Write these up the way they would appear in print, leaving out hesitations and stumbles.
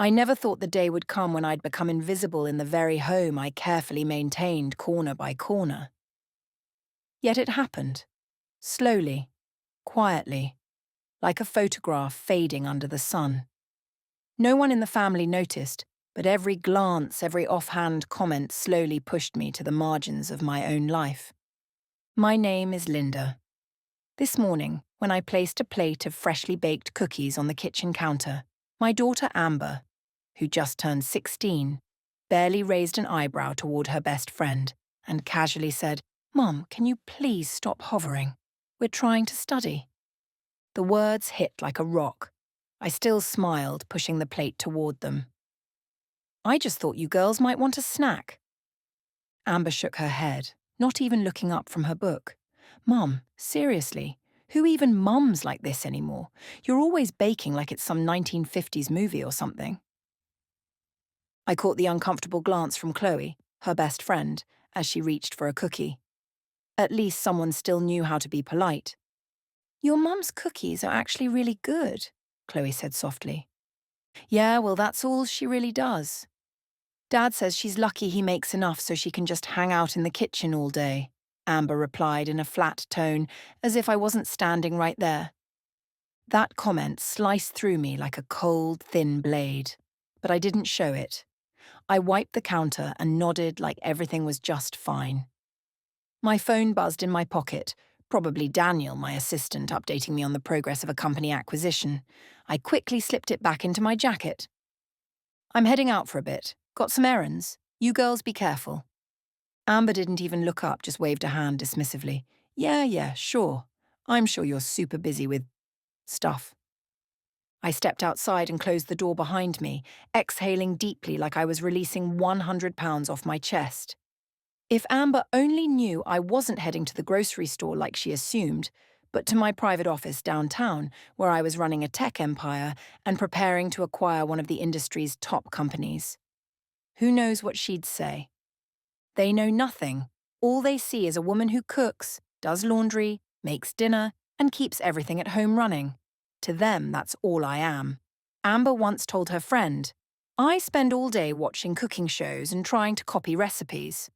I never thought the day would come when I'd become invisible in the very home I carefully maintained corner by corner. Yet it happened, slowly, quietly, like a photograph fading under the sun. No one in the family noticed, but every glance, every offhand comment slowly pushed me to the margins of my own life. My name is Linda. This morning, when I placed a plate of freshly baked cookies on the kitchen counter, my daughter Amber, who just turned 16, barely raised an eyebrow toward her best friend and casually said, "Mum, can you please stop hovering? We're trying to study." The words hit like a rock. I still smiled, pushing the plate toward them. "I just thought you girls might want a snack." Amber shook her head, not even looking up from her book. "Mum, seriously, who even mums like this anymore? You're always baking like it's some 1950s movie or something." I caught the uncomfortable glance from Chloe, her best friend, as she reached for a cookie. At least someone still knew how to be polite. "Your mum's cookies are actually really good," Chloe said softly. "Yeah, well, that's all she really does. Dad says she's lucky he makes enough so she can just hang out in the kitchen all day," Amber replied in a flat tone, as if I wasn't standing right there. That comment sliced through me like a cold, thin blade, but I didn't show it. I wiped the counter and nodded like everything was just fine. My phone buzzed in my pocket, probably Daniel, my assistant, updating me on the progress of a company acquisition. I quickly slipped it back into my jacket. "I'm heading out for a bit. Got some errands. You girls be careful." Amber didn't even look up, just waved a hand dismissively. Yeah, sure. I'm sure you're super busy with stuff." I stepped outside and closed the door behind me, exhaling deeply like I was releasing 100 pounds off my chest. If Amber only knew I wasn't heading to the grocery store like she assumed, but to my private office downtown, where I was running a tech empire and preparing to acquire one of the industry's top companies. Who knows what she'd say? They know nothing. All they see is a woman who cooks, does laundry, makes dinner, and keeps everything at home running. To them, that's all I am. Amber once told her friend, "I spend all day watching cooking shows and trying to copy recipes."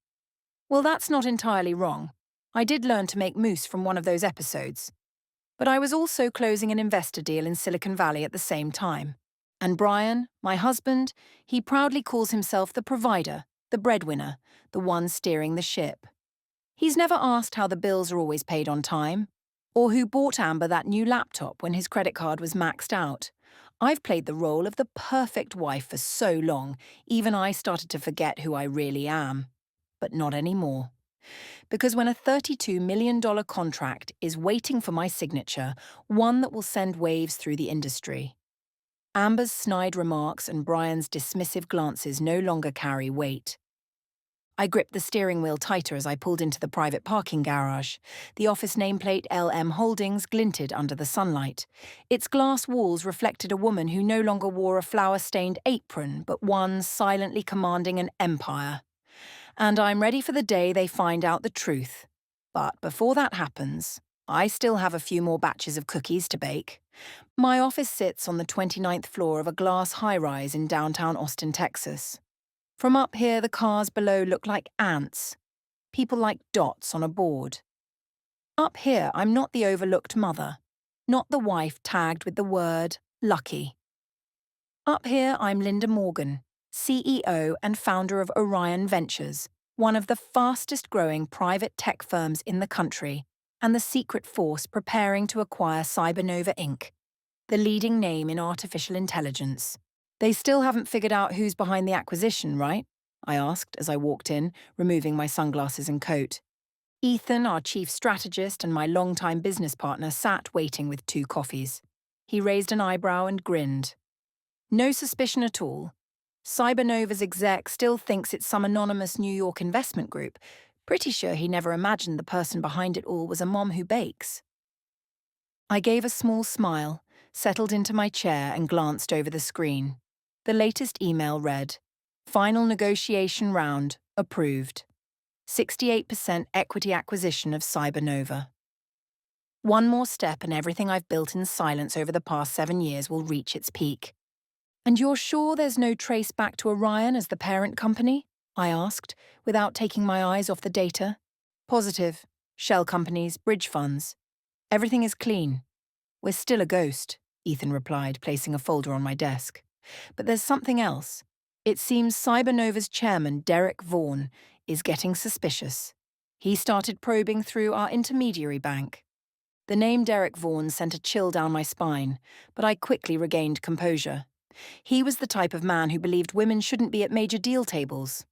Well, that's not entirely wrong. I did learn to make mousse from one of those episodes. But I was also closing an investor deal in Silicon Valley at the same time. And Brian, my husband, he proudly calls himself the provider, the breadwinner, the one steering the ship. He's never asked how the bills are always paid on time, or who bought Amber that new laptop when his credit card was maxed out. I've played the role of the perfect wife for so long, even I started to forget who I really am. But not anymore. Because when a $32 million contract is waiting for my signature, one that will send waves through the industry, Amber's snide remarks and Brian's dismissive glances no longer carry weight. I gripped the steering wheel tighter as I pulled into the private parking garage. The office nameplate LM Holdings glinted under the sunlight. Its glass walls reflected a woman who no longer wore a flour-stained apron, but one silently commanding an empire. And I'm ready for the day they find out the truth. But before that happens, I still have a few more batches of cookies to bake. My office sits on the 29th floor of a glass high-rise in downtown Austin, Texas. From up here, the cars below look like ants, people like dots on a board. Up here, I'm not the overlooked mother, not the wife tagged with the word lucky. Up here, I'm Linda Morgan, CEO and founder of Orion Ventures, one of the fastest-growing private tech firms in the country, and the secret force preparing to acquire Cybernova Inc., the leading name in artificial intelligence. They still haven't figured out who's behind the acquisition, right? I asked as I walked in, removing my sunglasses and coat. Ethan, our chief strategist and my longtime business partner, sat waiting with 2 coffees. He raised an eyebrow and grinned. No suspicion at all. Cybernova's exec still thinks it's some anonymous New York investment group. Pretty sure he never imagined the person behind it all was a mom who bakes. I gave a small smile, settled into my chair and glanced over the screen. The latest email read, "Final negotiation round, approved. 68% equity acquisition of Cybernova. One more step and everything I've built in silence over the past 7 years will reach its peak. And you're sure there's no trace back to Orion as the parent company? I asked, without taking my eyes off the data. Positive. Shell companies, bridge funds. Everything is clean. We're still a ghost, Ethan replied, placing a folder on my desk. But there's something else. It seems Cybernova's chairman, Derek Vaughan, is getting suspicious. He started probing through our intermediary bank. The name Derek Vaughan sent a chill down my spine, but I quickly regained composure. He was the type of man who believed women shouldn't be at major deal tables.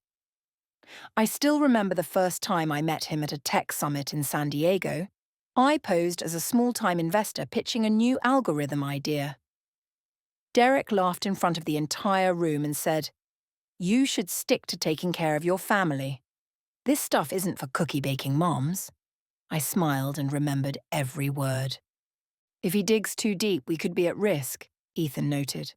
I still remember the first time I met him at a tech summit in San Diego. I posed as a small-time investor pitching a new algorithm idea. Derek laughed in front of the entire room and said, "You should stick to taking care of your family. This stuff isn't for cookie-baking moms." I smiled and remembered every word. "If he digs too deep, we could be at risk," Ethan noted.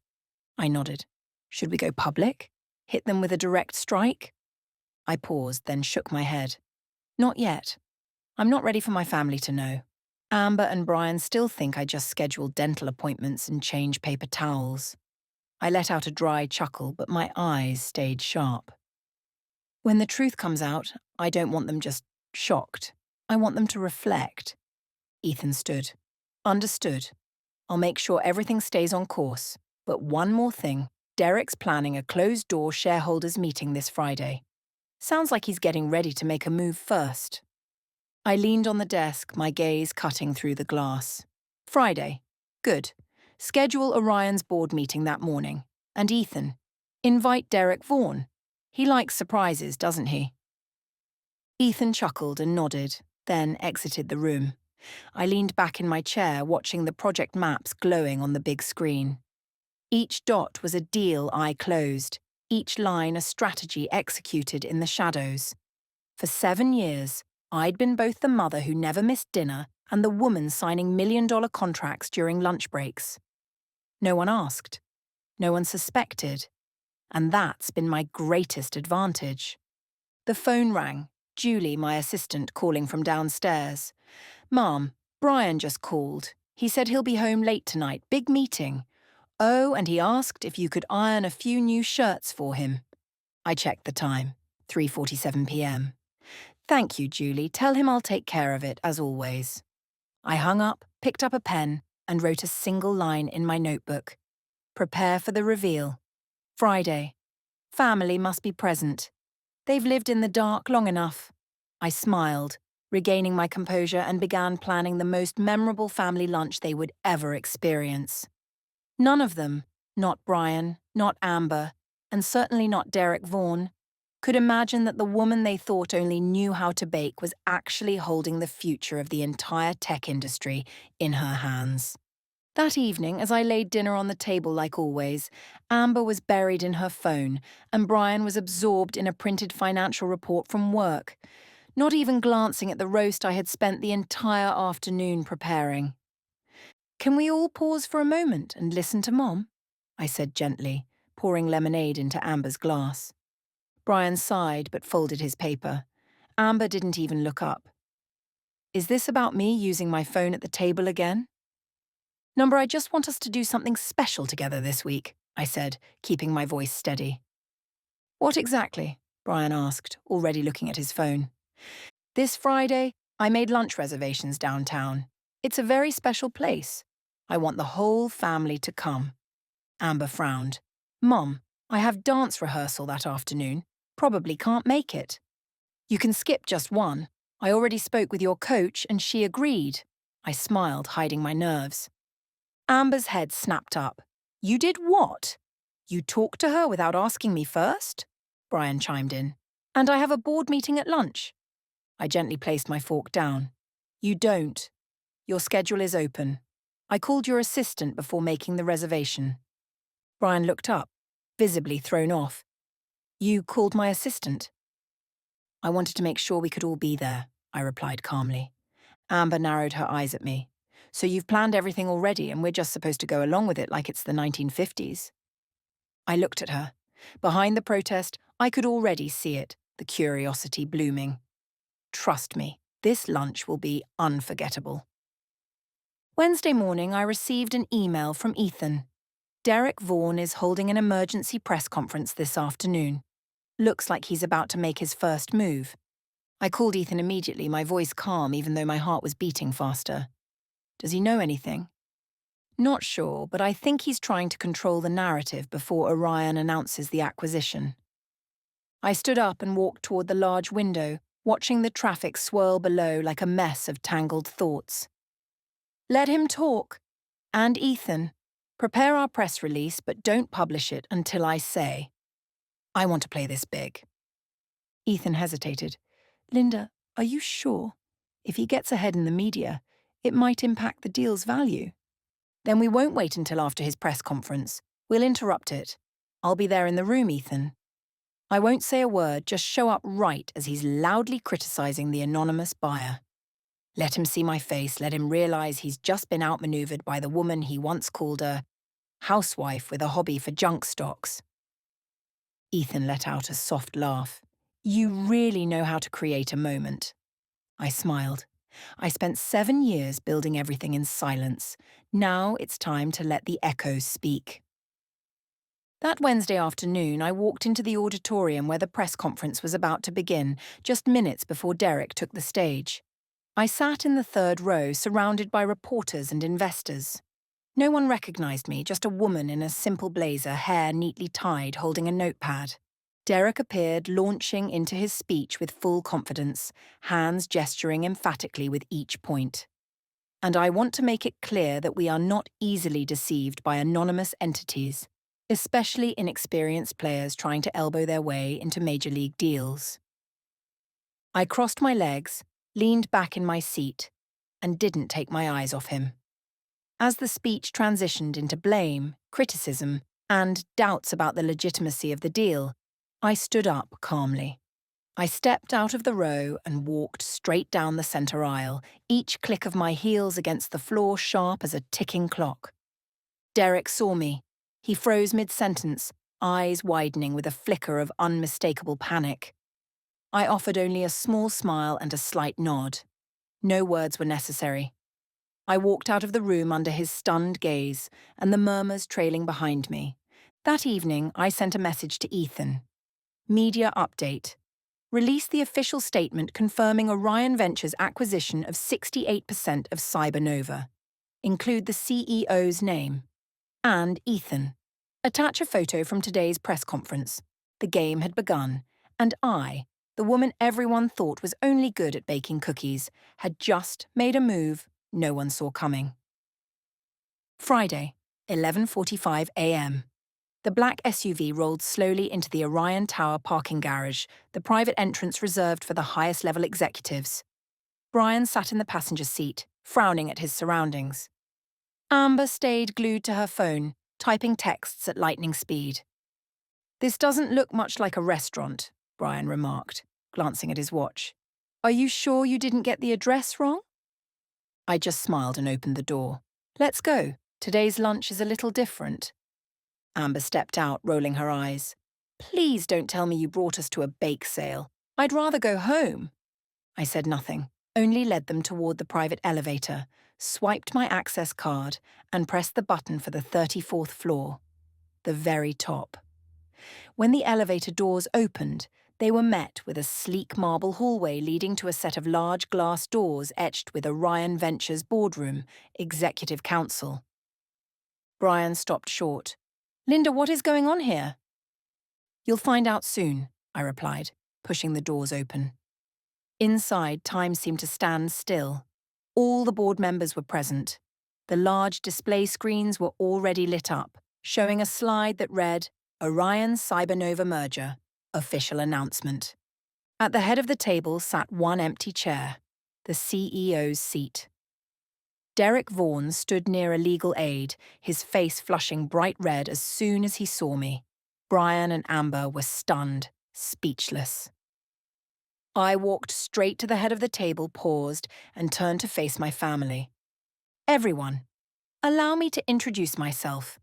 I nodded. "Should we go public? Hit them with a direct strike?" I paused, then shook my head. "Not yet. I'm not ready for my family to know. Amber and Brian still think I just scheduled dental appointments and change paper towels." I let out a dry chuckle, but my eyes stayed sharp. "When the truth comes out, I don't want them just shocked. I want them to reflect." Ethan stood. "Understood. I'll make sure everything stays on course. But one more thing. Derek's planning a closed-door shareholders meeting this Friday. Sounds like he's getting ready to make a move first." I leaned on the desk, my gaze cutting through the glass. "Friday. Good. Schedule Orion's board meeting that morning. And Ethan, invite Derek Vaughan. He likes surprises, doesn't he?" Ethan chuckled and nodded, then exited the room. I leaned back in my chair, watching the project maps glowing on the big screen. Each dot was a deal I closed, each line a strategy executed in the shadows. For 7 years, I'd been both the mother who never missed dinner and the woman signing million-dollar contracts during lunch breaks. No one asked. No one suspected. And that's been my greatest advantage. The phone rang, Julie, my assistant, calling from downstairs. "Mom, Brian just called. He said he'll be home late tonight, big meeting. Oh, and he asked if you could iron a few new shirts for him." I checked the time, 3:47 p.m. "Thank you, Julie. Tell him I'll take care of it, as always." I hung up, picked up a pen, and wrote a single line in my notebook. Prepare for the reveal. Friday. Family must be present. They've lived in the dark long enough. I smiled, regaining my composure, and began planning the most memorable family lunch they would ever experience. None of them, not Brian, not Amber, and certainly not Derek Vaughan, could imagine that the woman they thought only knew how to bake was actually holding the future of the entire tech industry in her hands. That evening, as I laid dinner on the table like always, Amber was buried in her phone, and Brian was absorbed in a printed financial report from work, not even glancing at the roast I had spent the entire afternoon preparing. "Can we all pause for a moment and listen to Mom?" I said gently, pouring lemonade into Amber's glass. Brian sighed but folded his paper. Amber didn't even look up. "Is this about me using my phone at the table again?" "Number, I just want us to do something special together this week," I said, keeping my voice steady. "What exactly?" Brian asked, already looking at his phone. "This Friday, I made lunch reservations downtown. It's a very special place. I want the whole family to come." Amber frowned. "Mom, I have dance rehearsal that afternoon. Probably can't make it." "You can skip just one. I already spoke with your coach and she agreed." I smiled, hiding my nerves. Amber's head snapped up. "You did what? You talked to her without asking me first?" Brian chimed in. "And I have a board meeting at lunch." I gently placed my fork down. "You don't. Your schedule is open. I called your assistant before making the reservation." Brian looked up, visibly thrown off. "You called my assistant?" "I wanted to make sure we could all be there," I replied calmly. Amber narrowed her eyes at me. "So you've planned everything already and we're just supposed to go along with it like it's the 1950s? I looked at her. Behind the protest, I could already see it, the curiosity blooming. "Trust me, this lunch will be unforgettable." Wednesday morning, I received an email from Ethan. Derek Vaughan is holding an emergency press conference this afternoon. Looks like he's about to make his first move. I called Ethan immediately, my voice calm even though my heart was beating faster. Does he know anything? Not sure, but I think he's trying to control the narrative before Orion announces the acquisition. I stood up and walked toward the large window, watching the traffic swirl below like a mess of tangled thoughts. Let him talk. And Ethan, prepare our press release, but don't publish it until I say. I want to play this big. Ethan hesitated. Linda, are you sure? If he gets ahead in the media, it might impact the deal's value. Then we won't wait until after his press conference. We'll interrupt it. I'll be there in the room, Ethan. I won't say a word, just show up right as he's loudly criticizing the anonymous buyer. Let him see my face, let him realize he's just been outmaneuvered by the woman he once called a housewife with a hobby for junk stocks. Ethan let out a soft laugh. You really know how to create a moment. I smiled. I spent 7 years building everything in silence. Now it's time to let the echoes speak. That Wednesday afternoon, I walked into the auditorium where the press conference was about to begin, just minutes before Derek took the stage. I sat in the third row, surrounded by reporters and investors. No one recognized me, just a woman in a simple blazer, hair neatly tied, holding a notepad. Derek appeared, launching into his speech with full confidence, hands gesturing emphatically with each point. And I want to make it clear that we are not easily deceived by anonymous entities, especially inexperienced players trying to elbow their way into major league deals. I crossed my legs, leaned back in my seat, and didn't take my eyes off him. As the speech transitioned into blame, criticism, and doubts about the legitimacy of the deal, I stood up calmly. I stepped out of the row and walked straight down the center aisle, each click of my heels against the floor sharp as a ticking clock. Derek saw me. He froze mid-sentence, eyes widening with a flicker of unmistakable panic. I offered only a small smile and a slight nod. No words were necessary. I walked out of the room under his stunned gaze and the murmurs trailing behind me. That evening, I sent a message to Ethan. Media update. Release the official statement confirming Orion Ventures' acquisition of 68% of Cybernova. Include the CEO's name. And Ethan. Attach a photo from today's press conference. The game had begun, and I, the woman everyone thought was only good at baking cookies, had just made a move no one saw coming. Friday, 11:45 a.m. The black SUV rolled slowly into the Orion Tower parking garage, the private entrance reserved for the highest-level executives. Brian sat in the passenger seat, frowning at his surroundings. Amber stayed glued to her phone, typing texts at lightning speed. This doesn't look much like a restaurant, Brian remarked, glancing at his watch. Are you sure you didn't get the address wrong? I just smiled and opened the door. Let's go. Today's lunch is a little different. Amber stepped out, rolling her eyes. Please don't tell me you brought us to a bake sale. I'd rather go home. I said nothing, only led them toward the private elevator, swiped my access card, and pressed the button for the 34th floor, the very top. When the elevator doors opened, they were met with a sleek marble hallway leading to a set of large glass doors etched with Orion Ventures Boardroom, Executive Council. Brian stopped short. Linda, what is going on here? You'll find out soon, I replied, pushing the doors open. Inside, time seemed to stand still. All the board members were present. The large display screens were already lit up, showing a slide that read, Orion Cybernova Merger, Official Announcement. At the head of the table sat one empty chair, the CEO's seat. Derek Vaughan stood near a legal aid, his face flushing bright red as soon as he saw me. Brian and Amber were stunned, speechless. I walked straight to the head of the table, paused, and turned to face my family. Everyone, allow me to introduce myself.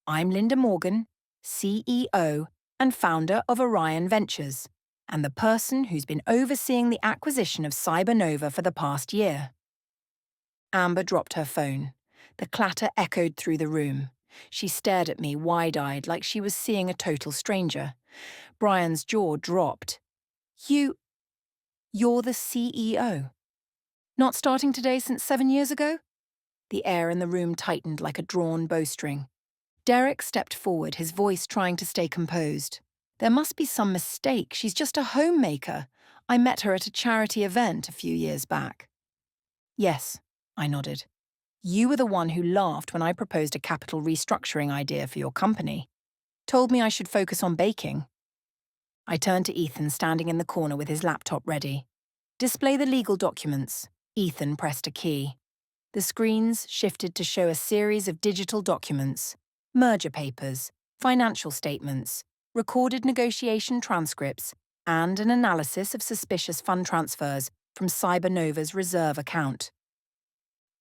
I'm Linda Morgan, CEO and founder of Orion Ventures, and the person who's been overseeing the acquisition of Cybernova for the past year. Amber dropped her phone. The clatter echoed through the room. She stared at me wide-eyed like she was seeing a total stranger. Brian's jaw dropped. You're the CEO? Not starting today since 7 years ago? The air in the room tightened like a drawn bowstring. Derek stepped forward, his voice trying to stay composed. There must be some mistake. She's just a homemaker. I met her at a charity event a few years back. Yes, I nodded. You were the one who laughed when I proposed a capital restructuring idea for your company. Told me I should focus on baking. I turned to Ethan standing in the corner with his laptop ready. Display the legal documents. Ethan pressed a key. The screens shifted to show a series of digital documents, merger papers, financial statements, recorded negotiation transcripts, and an analysis of suspicious fund transfers from Cybernova's reserve account.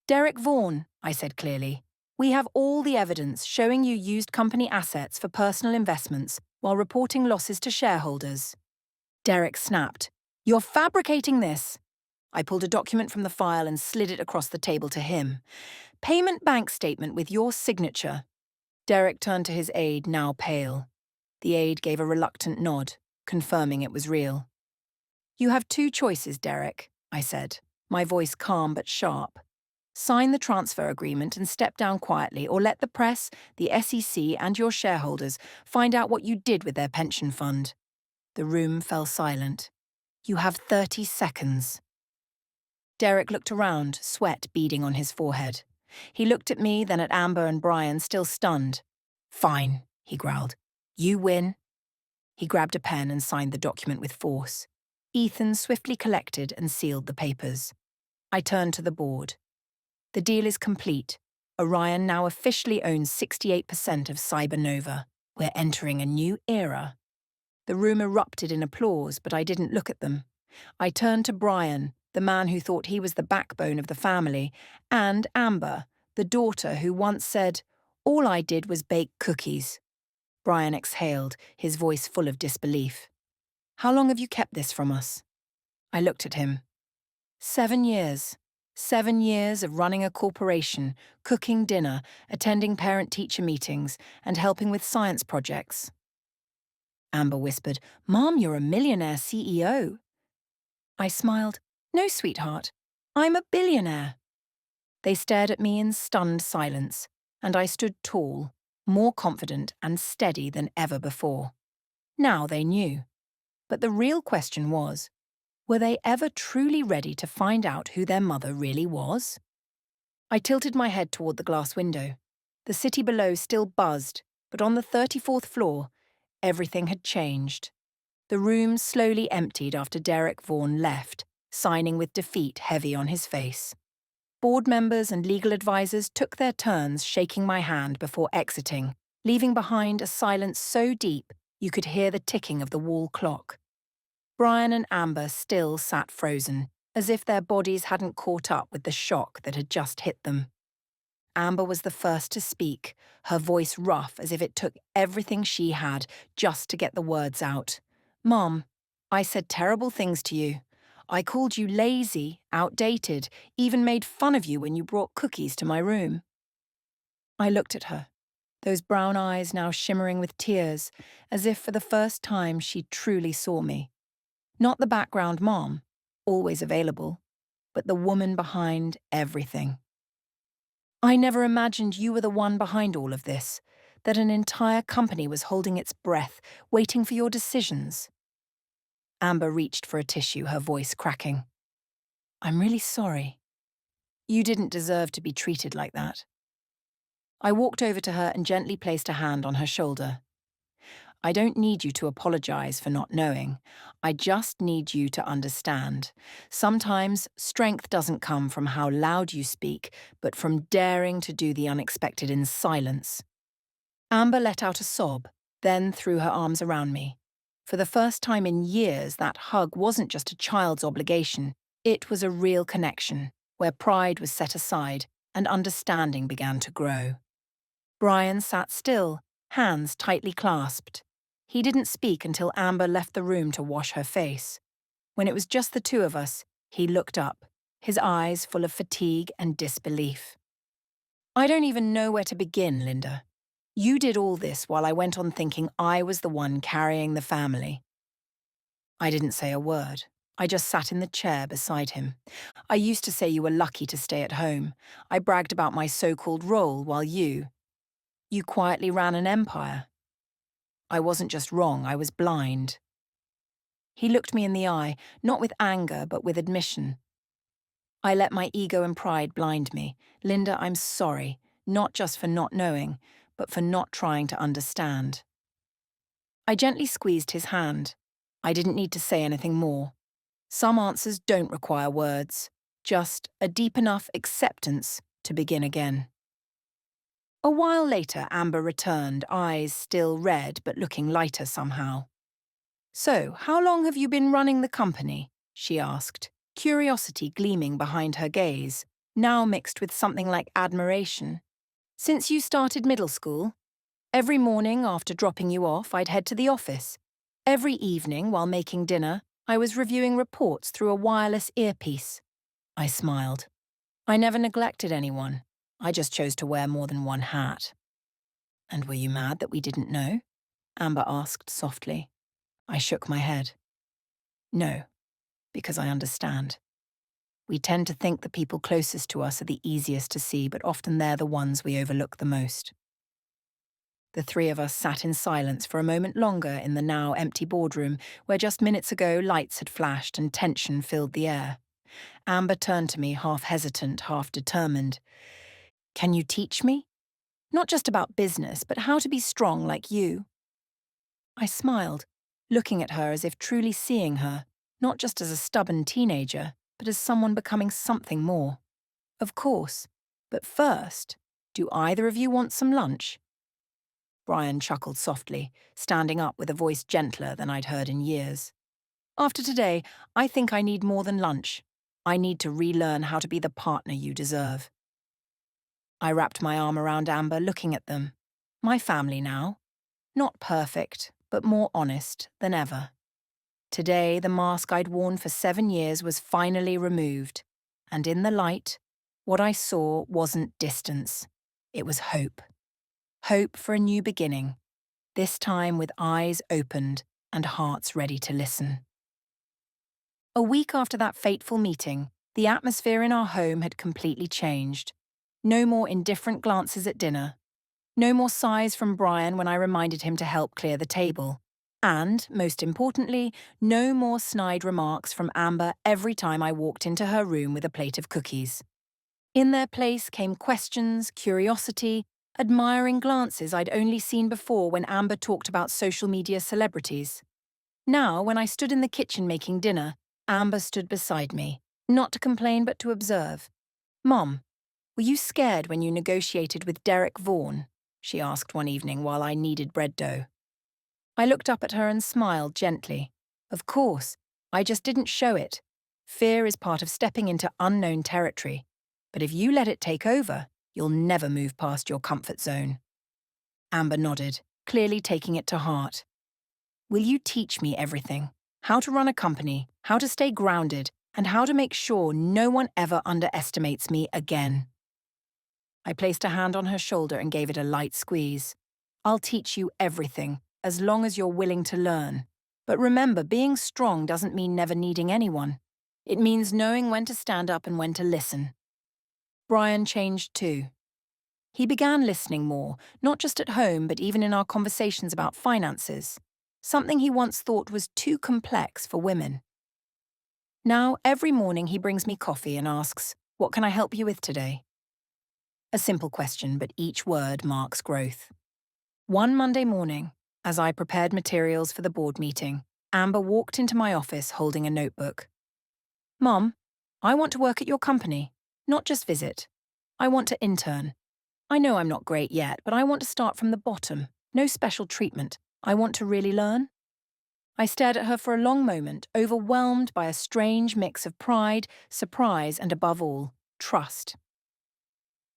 Derek Vaughan, I said clearly, we have all the evidence showing you used company assets for personal investments while reporting losses to shareholders. Derek snapped, You're fabricating this. I pulled a document from the file and slid it across the table to him. Payment bank statement with your signature. Derek turned to his aide, now pale. The aide gave a reluctant nod, confirming it was real. You have two choices, Derek, I said, my voice calm but sharp. Sign the transfer agreement and step down quietly, or let the press, the SEC, and your shareholders find out what you did with their pension fund. The room fell silent. You have 30 seconds. Derek looked around, sweat beading on his forehead. He looked at me, then at Amber and Brian, still stunned. Fine, he growled. You win. He grabbed a pen and signed the document with force. Ethan swiftly collected and sealed the papers. I turned to the board. The deal is complete. Orion now officially owns 68% of Cybernova. We're entering a new era. The room erupted in applause, but I didn't look at them. I turned to Brian, the man who thought he was the backbone of the family, and Amber, the daughter who once said, All I did was bake cookies. Brian exhaled, his voice full of disbelief. How long have you kept this from us? I looked at him. 7 years. 7 years of running a corporation, cooking dinner, attending parent-teacher meetings, and helping with science projects. Amber whispered, Mom, you're a millionaire CEO. I smiled. No, sweetheart. I'm a billionaire. They stared at me in stunned silence, and I stood tall, more confident and steady than ever before. Now they knew. But the real question was, were they ever truly ready to find out who their mother really was? I tilted my head toward the glass window. The city below still buzzed, but on the 34th floor, everything had changed. The room slowly emptied after Derek Vaughan left, signing with defeat heavy on his face. Board members and legal advisors took their turns shaking my hand before exiting, leaving behind a silence so deep you could hear the ticking of the wall clock. Brian and Amber still sat frozen, as if their bodies hadn't caught up with the shock that had just hit them. Amber was the first to speak, her voice rough as if it took everything she had just to get the words out. Mom, I said terrible things to you. I called you lazy, outdated, even made fun of you when you brought cookies to my room. I looked at her, those brown eyes now shimmering with tears, as if for the first time she truly saw me. Not the background mom, always available, but the woman behind everything. I never imagined you were the one behind all of this, that an entire company was holding its breath, waiting for your decisions. Amber reached for a tissue, her voice cracking. I'm really sorry. You didn't deserve to be treated like that. I walked over to her and gently placed a hand on her shoulder. I don't need you to apologize for not knowing. I just need you to understand. Sometimes strength doesn't come from how loud you speak, but from daring to do the unexpected in silence. Amber let out a sob, then threw her arms around me. For the first time in years, that hug wasn't just a child's obligation. It was a real connection, where pride was set aside and understanding began to grow. Brian sat still, hands tightly clasped. He didn't speak until Amber left the room to wash her face. When it was just the two of us, he looked up, his eyes full of fatigue and disbelief. I don't even know where to begin, Linda. You did all this while I went on thinking I was the one carrying the family. I didn't say a word. I just sat in the chair beside him. I used to say you were lucky to stay at home. I bragged about my so-called role while you quietly ran an empire. I wasn't just wrong, I was blind. He looked me in the eye, not with anger, but with admission. I let my ego and pride blind me. Linda, I'm sorry, not just for not knowing, but for not trying to understand. I gently squeezed his hand. I didn't need to say anything more. Some answers don't require words, just a deep enough acceptance to begin again. A while later, Amber returned, eyes still red but looking lighter somehow. So, how long have you been running the company? She asked, curiosity gleaming behind her gaze, now mixed with something like admiration. Since you started middle school? Every morning after dropping you off, I'd head to the office. Every evening while making dinner, I was reviewing reports through a wireless earpiece. I smiled. I never neglected anyone. I just chose to wear more than one hat. And were you mad that we didn't know? Amber asked softly. I shook my head. No, because I understand. We tend to think the people closest to us are the easiest to see, but often they're the ones we overlook the most. The three of us sat in silence for a moment longer in the now empty boardroom, where just minutes ago lights had flashed and tension filled the air. Amber turned to me, half hesitant, half determined. Can you teach me? Not just about business, but how to be strong like you. I smiled, looking at her as if truly seeing her, not just as a stubborn teenager, but as someone becoming something more. Of course, but first, do either of you want some lunch? Brian chuckled softly, standing up with a voice gentler than I'd heard in years. After today, I think I need more than lunch. I need to relearn how to be the partner you deserve. I wrapped my arm around Amber, looking at them. My family now. Not perfect, but more honest than ever. Today, the mask I'd worn for 7 years was finally removed, and in the light, what I saw wasn't distance. It was hope. Hope for a new beginning, this time with eyes opened and hearts ready to listen. A week after that fateful meeting, the atmosphere in our home had completely changed. No more indifferent glances at dinner. No more sighs from Brian when I reminded him to help clear the table. And, most importantly, no more snide remarks from Amber every time I walked into her room with a plate of cookies. In their place came questions, curiosity, admiring glances I'd only seen before when Amber talked about social media celebrities. Now, when I stood in the kitchen making dinner, Amber stood beside me, not to complain but to observe. Mom, were you scared when you negotiated with Derek Vaughan? She asked one evening while I kneaded bread dough. I looked up at her and smiled gently. Of course, I just didn't show it. Fear is part of stepping into unknown territory. But if you let it take over, you'll never move past your comfort zone. Amber nodded, clearly taking it to heart. Will you teach me everything? How to run a company, how to stay grounded, and how to make sure no one ever underestimates me again. I placed a hand on her shoulder and gave it a light squeeze. I'll teach you everything, as long as you're willing to learn. But remember, being strong doesn't mean never needing anyone. It means knowing when to stand up and when to listen. Brian changed too. He began listening more, not just at home, but even in our conversations about finances, something he once thought was too complex for women. Now, every morning he brings me coffee and asks, "What can I help you with today?" A simple question, but each word marks growth. One Monday morning, as I prepared materials for the board meeting, Amber walked into my office holding a notebook. "Mom, I want to work at your company, not just visit. I want to intern. I know I'm not great yet, but I want to start from the bottom. No special treatment. I want to really learn." I stared at her for a long moment, overwhelmed by a strange mix of pride, surprise, and above all, trust.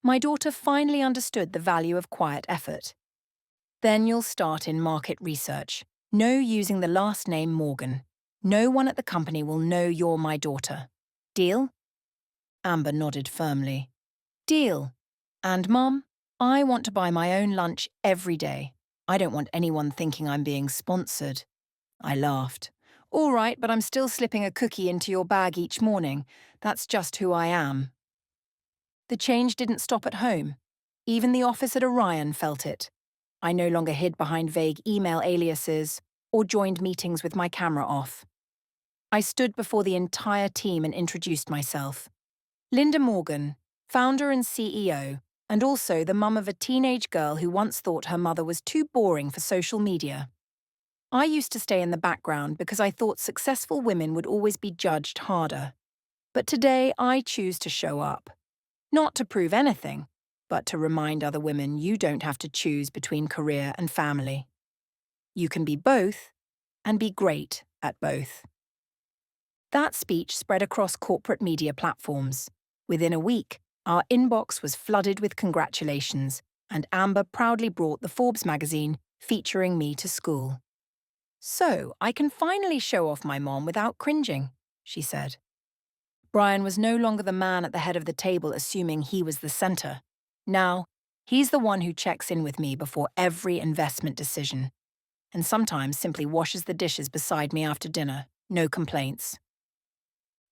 My daughter finally understood the value of quiet effort. Then you'll start in market research. No using the last name Morgan. No one at the company will know you're my daughter. Deal? Amber nodded firmly. Deal. And Mom, I want to buy my own lunch every day. I don't want anyone thinking I'm being sponsored. I laughed. All right, but I'm still slipping a cookie into your bag each morning. That's just who I am. The change didn't stop at home. Even the office at Orion felt it. I no longer hid behind vague email aliases or joined meetings with my camera off. I stood before the entire team and introduced myself. Linda Morgan, founder and CEO, and also the mum of a teenage girl who once thought her mother was too boring for social media. I used to stay in the background because I thought successful women would always be judged harder. But today I choose to show up. Not to prove anything, but to remind other women you don't have to choose between career and family. You can be both and be great at both. That speech spread across corporate media platforms. Within a week, our inbox was flooded with congratulations, and Amber proudly brought the Forbes magazine featuring me to school. So I can finally show off my mom without cringing, she said. Brian was no longer the man at the head of the table assuming he was the center. Now, he's the one who checks in with me before every investment decision, and sometimes simply washes the dishes beside me after dinner, no complaints.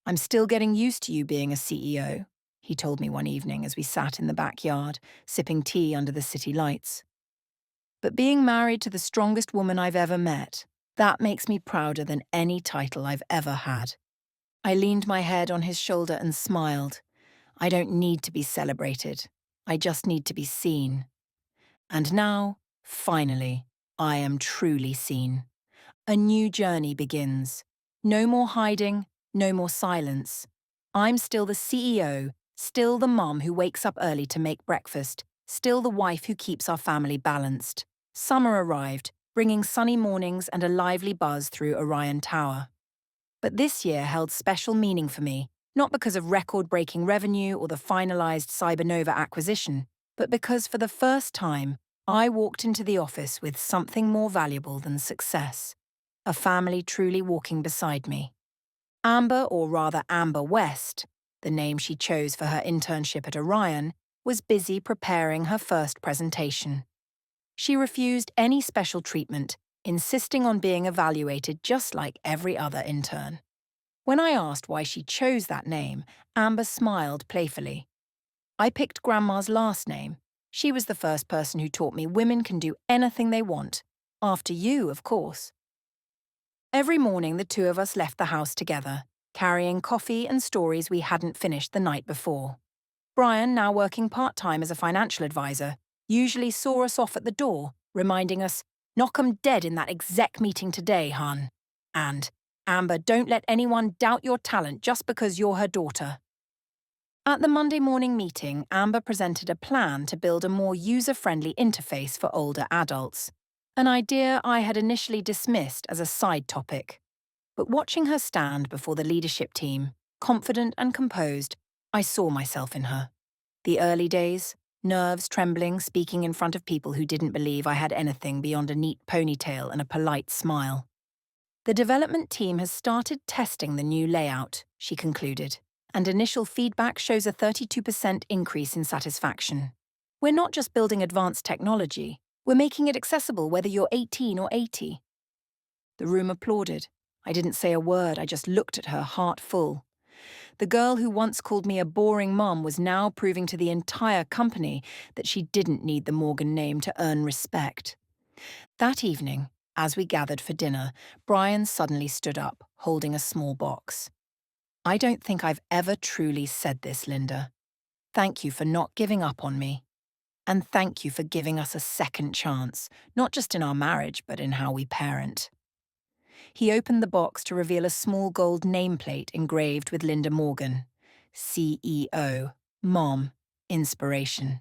I'm still getting used to you being a CEO, he told me one evening as we sat in the backyard, sipping tea under the city lights. But being married to the strongest woman I've ever met, that makes me prouder than any title I've ever had. I leaned my head on his shoulder and smiled. I don't need to be celebrated. I just need to be seen. And now, finally, I am truly seen. A new journey begins. No more hiding, no more silence. I'm still the CEO, still the mom who wakes up early to make breakfast, still the wife who keeps our family balanced. Summer arrived, bringing sunny mornings and a lively buzz through Orion Tower. But this year held special meaning for me, not because of record-breaking revenue or the finalized Cybernova acquisition, but because for the first time, I walked into the office with something more valuable than success. A family truly walking beside me. Amber, or rather Amber West, the name she chose for her internship at Orion, was busy preparing her first presentation. She refused any special treatment, insisting on being evaluated just like every other intern. When I asked why she chose that name, Amber smiled playfully. I picked Grandma's last name. She was the first person who taught me women can do anything they want. After you, of course. Every morning, the two of us left the house together, carrying coffee and stories we hadn't finished the night before. Brian, now working part-time as a financial advisor, usually saw us off at the door, reminding us, "Knock 'em dead in that exec meeting today, hon." And, "Amber, don't let anyone doubt your talent just because you're her daughter." At the Monday morning meeting, Amber presented a plan to build a more user-friendly interface for older adults, an idea I had initially dismissed as a side topic. But watching her stand before the leadership team, confident and composed, I saw myself in her. The early days, nerves trembling, speaking in front of people who didn't believe I had anything beyond a neat ponytail and a polite smile. The development team has started testing the new layout, she concluded, and initial feedback shows a 32% increase in satisfaction. We're not just building advanced technology, we're making it accessible whether you're 18 or 80. The room applauded. I didn't say a word, I just looked at her, heart full. The girl who once called me a boring mom was now proving to the entire company that she didn't need the Morgan name to earn respect. That evening, as we gathered for dinner, Brian suddenly stood up, holding a small box. "I don't think I've ever truly said this, Linda. Thank you for not giving up on me. And thank you for giving us a second chance, not just in our marriage, but in how we parent." He opened the box to reveal a small gold nameplate engraved with Linda Morgan. CEO, Mom, Inspiration.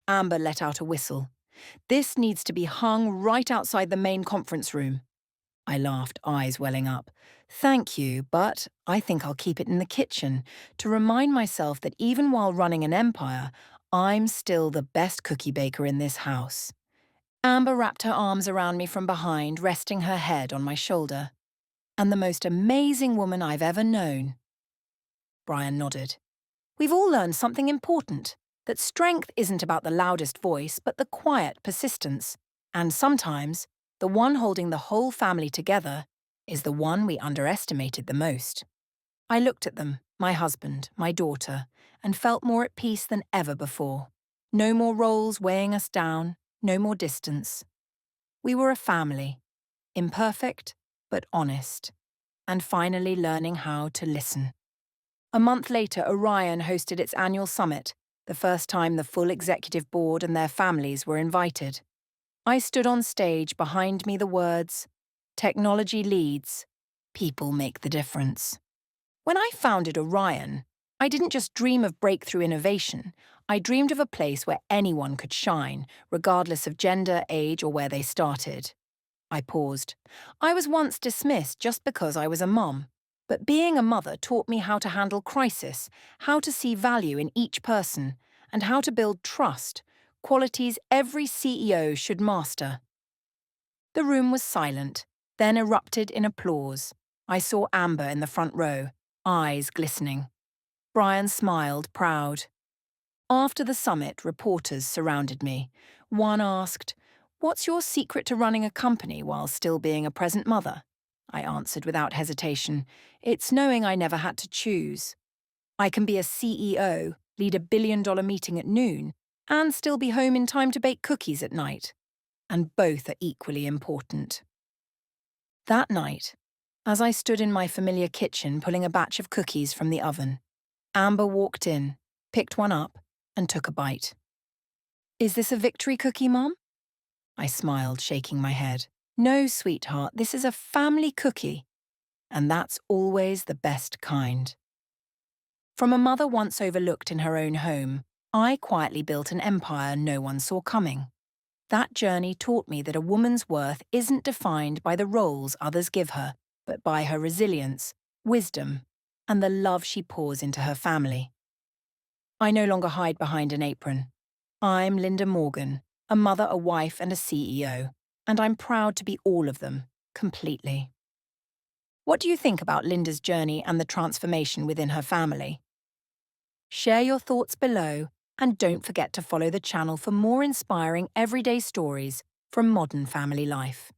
Amber let out a whistle. "This needs to be hung right outside the main conference room." I laughed, eyes welling up. "Thank you, but I think I'll keep it in the kitchen to remind myself that even while running an empire, I'm still the best cookie baker in this house." Amber wrapped her arms around me from behind, resting her head on my shoulder. "And the most amazing woman I've ever known." Brian nodded. "We've all learned something important, that strength isn't about the loudest voice, but the quiet persistence. And sometimes, the one holding the whole family together is the one we underestimated the most. I looked at them, my husband, my daughter, and felt more at peace than ever before. No more roles weighing us down, no more distance. We were a family, imperfect, but honest, and finally learning how to listen. A month later, Orion hosted its annual summit, the first time the full executive board and their families were invited. I stood on stage, behind me the words, "Technology leads, people make the difference." When I founded Orion, I didn't just dream of breakthrough innovation, I dreamed of a place where anyone could shine, regardless of gender, age, or where they started. I paused. I was once dismissed just because I was a mum, but being a mother taught me how to handle crisis, how to see value in each person, and how to build trust, qualities every CEO should master. The room was silent, then erupted in applause. I saw Amber in the front row, eyes glistening. Brian smiled, proud. After the summit, reporters surrounded me. One asked, "What's your secret to running a company while still being a present mother?" I answered without hesitation, "It's knowing I never had to choose. I can be a CEO, lead a billion-dollar meeting at noon, and still be home in time to bake cookies at night. And both are equally important." That night, as I stood in my familiar kitchen pulling a batch of cookies from the oven, Amber walked in, picked one up, and took a bite. "Is this a victory cookie, Mum?" I smiled, shaking my head. "No, sweetheart, this is a family cookie. And that's always the best kind." From a mother once overlooked in her own home, I quietly built an empire no one saw coming. That journey taught me that a woman's worth isn't defined by the roles others give her, but by her resilience, wisdom, and the love she pours into her family. I no longer hide behind an apron. I'm Linda Morgan, a mother, a wife, and a CEO, and I'm proud to be all of them, completely. What do you think about Linda's journey and the transformation within her family? Share your thoughts below, and don't forget to follow the channel for more inspiring everyday stories from modern family life.